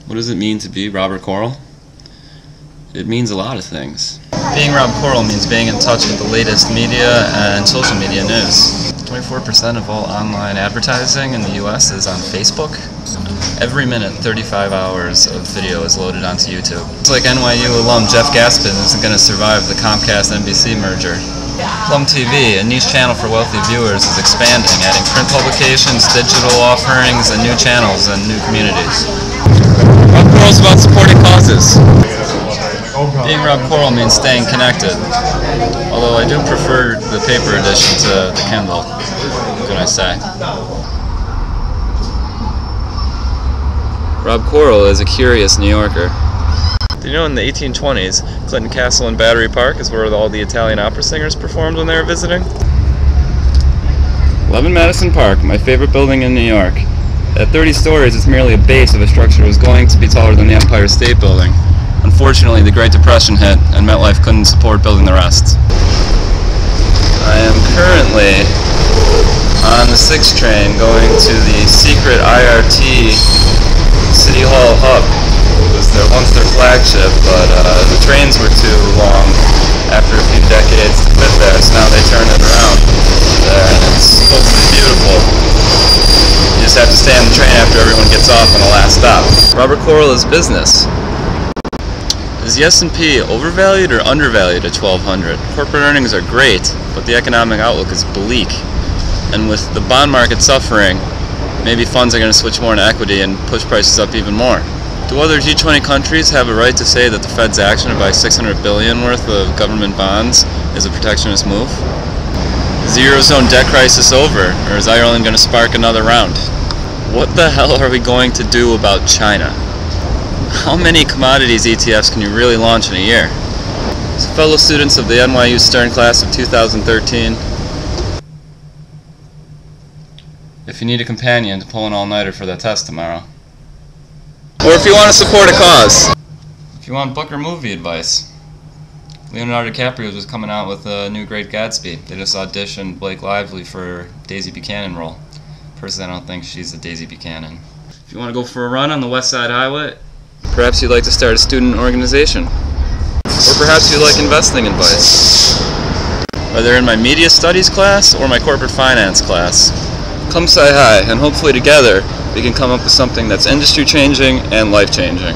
What does it mean to be Robert Corll? It means a lot of things. Being Rob Corll means being in touch with the latest media and social media news. 24% of all online advertising in the US is on Facebook. Every minute, 35 hours of video is loaded onto YouTube. It's like NYU alum Jeff Gaspin isn't going to survive the Comcast-NBC merger. Plum TV, a niche channel for wealthy viewers, is expanding, adding print publications, digital offerings, and new channels and new communities. Rob Corll's about supporting causes. Being Rob Corll means staying connected, although I do prefer the paper edition to the Kindle, what can I say? Rob Corll is a curious New Yorker. Do you know in the 1820s, Clinton Castle in Battery Park is where all the Italian opera singers performed when they were visiting? 11 Madison Park, my favorite building in New York. At 30 stories, it's merely a base of a structure that was going to be taller than the Empire State Building. Unfortunately, the Great Depression hit, and MetLife couldn't support building the rest. I am currently on the 6 train going to the secret IRT City Hall hub. It was once their flagship, but the trains were too long after a few decades to fit there, so now they turn it around there, and it's supposed to be beautiful. You just have to stay on the train after everyone gets off on the last stop. Robert Corll is business. Is the S&P overvalued or undervalued at 1200? Corporate earnings are great, but the economic outlook is bleak. And with the bond market suffering, maybe funds are going to switch more to equity and push prices up even more. Do other G20 countries have a right to say that the Fed's action to buy $600 billion worth of government bonds is a protectionist move? Is the Eurozone debt crisis over, or is Ireland going to spark another round? What the hell are we going to do about China? How many commodities ETFs can you really launch in a year? So fellow students of the NYU Stern class of 2013, if you need a companion to pull an all-nighter for that test tomorrow. Or if you want to support a cause. If you want book or movie advice. Leonardo DiCaprio was coming out with a new Great Gatsby. They just auditioned Blake Lively for Daisy Buchanan role. Personally, I don't think she's a Daisy Buchanan. If you want to go for a run on the West Side Highway, perhaps you'd like to start a student organization. Or perhaps you like investing advice. Whether in my media studies class or my corporate finance class. Come say hi, and hopefully together we can come up with something that's industry changing and life changing.